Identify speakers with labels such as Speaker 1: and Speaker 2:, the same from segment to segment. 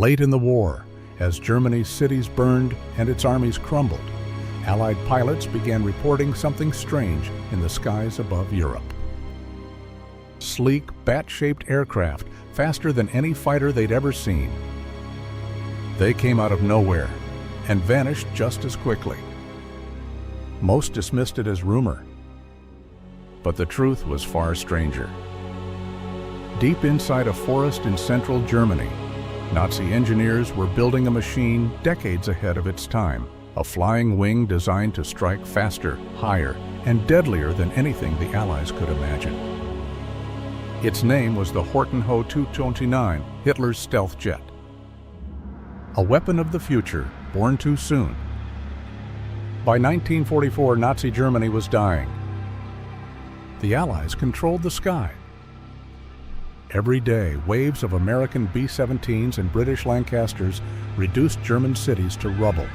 Speaker 1: Late in the war, as Germany's cities burned and its armies crumbled, Allied pilots began reporting something strange in the skies above Europe. Sleek, bat-shaped aircraft, faster than any fighter they'd ever seen. They came out of nowhere and vanished just as quickly. Most dismissed it as rumor, but the truth was far stranger. Deep inside a forest in central Germany, Nazi engineers were building a machine decades ahead of its time, a flying wing designed to strike faster, higher, and deadlier than anything the Allies could imagine. Its name was the Horten Ho 229, Hitler's stealth jet. A weapon of the future, born too soon. By 1944, Nazi Germany was dying. The Allies controlled the sky. Every day, waves of American B-17s and British Lancasters reduced German cities to rubble.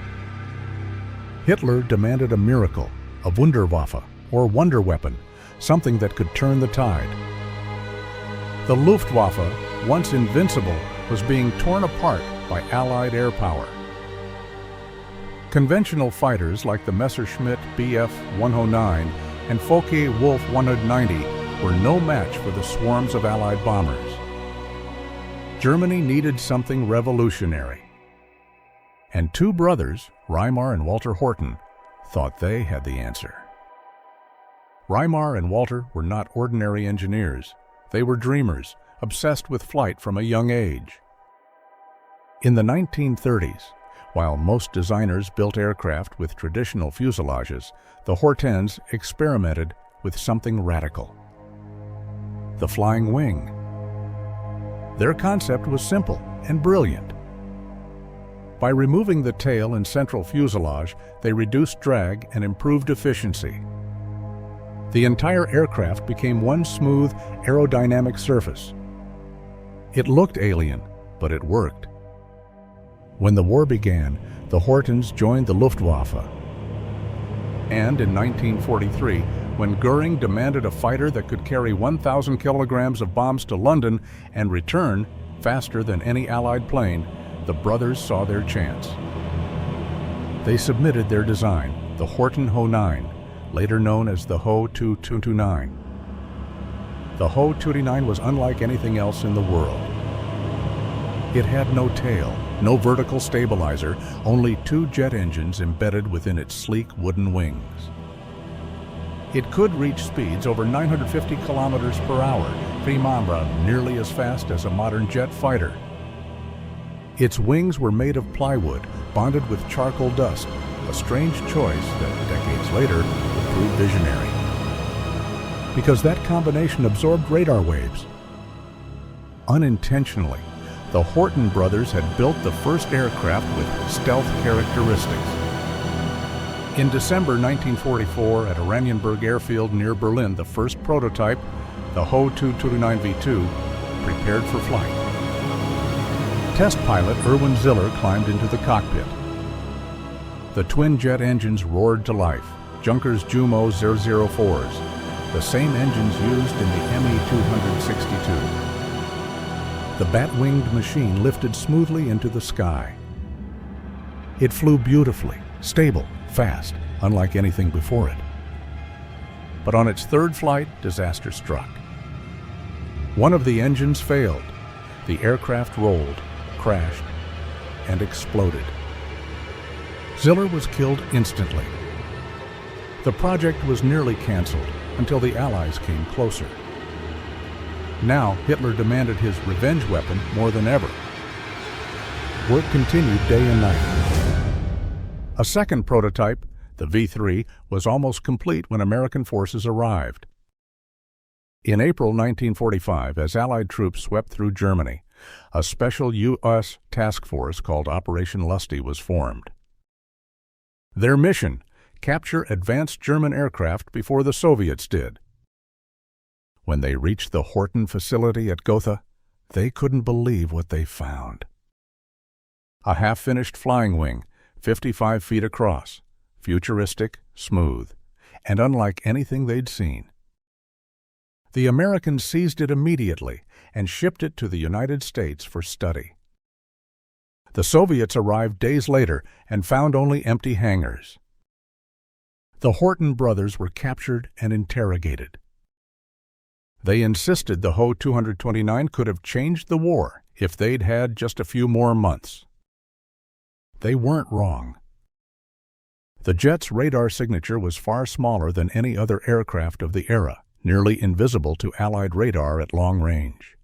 Speaker 1: Hitler demanded a miracle, a Wunderwaffe, or wonder weapon, something that could turn the tide. The Luftwaffe, once invincible, was being torn apart by Allied air power. Conventional fighters like the Messerschmitt Bf 109 and Focke-Wulf 190 were no match for the swarms of Allied bombers. Germany needed something revolutionary. And two brothers, Reimar and Walter Horten, thought they had the answer. Reimar and Walter were not ordinary engineers. They were dreamers, obsessed with flight from a young age. In the 1930s, while most designers built aircraft with traditional fuselages, the Hortens experimented with something radical: the flying wing. Their concept was simple and brilliant. By removing the tail and central fuselage, they reduced drag and improved efficiency. The entire aircraft became one smooth, aerodynamic surface. It looked alien, but it worked. When the war began, the Hortens joined the Luftwaffe. And in 1943, when Göring demanded a fighter that could carry 1,000 kilograms of bombs to London and return faster than any Allied plane, the brothers saw their chance. They submitted their design, the Horten Ho 9, later known as the Ho 229. The Ho 229 was unlike anything else in the world. It had no tail, no vertical stabilizer, only two jet engines embedded within its sleek wooden wings. It could reach speeds over 950 kilometers per hour, Reimar nearly as fast as a modern jet fighter. Its wings were made of plywood, bonded with charcoal dust, a strange choice that decades later would prove visionary. Because that combination absorbed radar waves. Unintentionally, the Horten brothers had built the first aircraft with stealth characteristics. In December 1944, at Oranienburg Airfield near Berlin, the first prototype, the Ho 229 V2, prepared for flight. Test pilot Erwin Ziller climbed into the cockpit. The twin jet engines roared to life, Junkers Jumo 004s, the same engines used in the Me-262. The bat-winged machine lifted smoothly into the sky. It flew beautifully, stable, fast, unlike anything before it. But on its third flight, disaster struck. One of the engines failed. The aircraft rolled, crashed, and exploded. Ziller was killed instantly. The project was nearly canceled until the Allies came closer. Now Hitler demanded his revenge weapon more than ever. Work continued day and night. A second prototype, the V3, was almost complete when American forces arrived. In April 1945, as Allied troops swept through Germany, a special U.S. task force called Operation Lusty was formed. Their mission: capture advanced German aircraft before the Soviets did. When they reached the Horten facility at Gotha, they couldn't believe what they found. A half-finished flying wing, 55 feet across, futuristic, smooth, and unlike anything they'd seen. The Americans seized it immediately and shipped it to the United States for study. The Soviets arrived days later and found only empty hangars. The Horten brothers were captured and interrogated. They insisted the Ho 229 could have changed the war if they'd had just a few more months. They weren't wrong. The jet's radar signature was far smaller than any other aircraft of the era, nearly invisible to Allied radar at long range.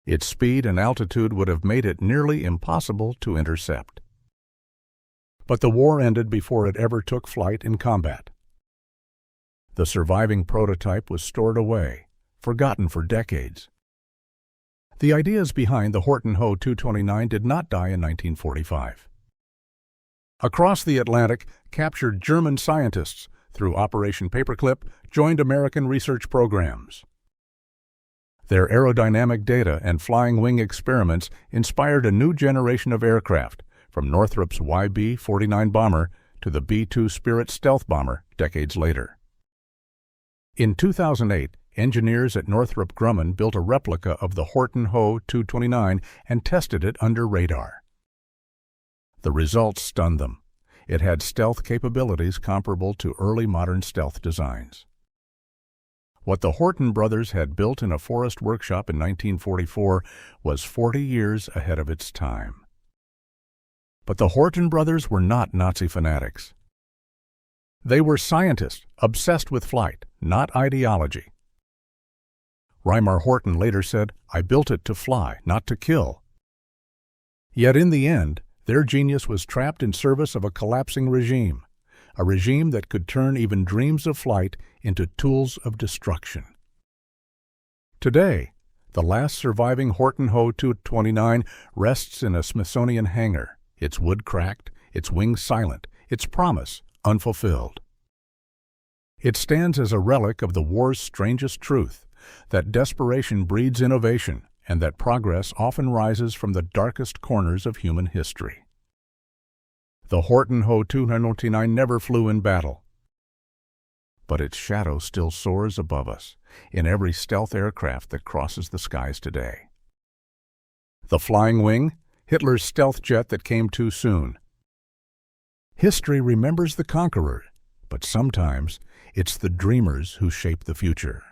Speaker 1: Its speed and altitude would have made it nearly impossible to intercept. But the war ended before it ever took flight in combat. The surviving prototype was stored away, forgotten for decades. The ideas behind the Horten Ho 229 did not die in 1945. Across the Atlantic, captured German scientists, through Operation Paperclip, joined American research programs. Their aerodynamic data and flying wing experiments inspired a new generation of aircraft, from Northrop's YB-49 bomber to the B-2 Spirit stealth bomber decades later. In 2008, engineers at Northrop Grumman built a replica of the Horten Ho 229 and tested it under radar. The results stunned them. It had stealth capabilities comparable to early modern stealth designs. What the Horten brothers had built in a forest workshop in 1944 was 40 years ahead of its time. But the Horten brothers were not Nazi fanatics. They were scientists obsessed with flight, not ideology. Reimar Horten later said, "I built it to fly, not to kill." Yet in the end, their genius was trapped in service of a collapsing regime, a regime that could turn even dreams of flight into tools of destruction. Today, the last surviving Horten Ho 229 rests in a Smithsonian hangar, its wood cracked, its wings silent, its promise unfulfilled. It stands as a relic of the war's strangest truth, that desperation breeds innovation, and that progress often rises from the darkest corners of human history. The Horten Ho 229 never flew in battle, but its shadow still soars above us in every stealth aircraft that crosses the skies today. The Flying Wing, Hitler's stealth jet that came too soon. History remembers the conqueror, but sometimes it's the dreamers who shape the future.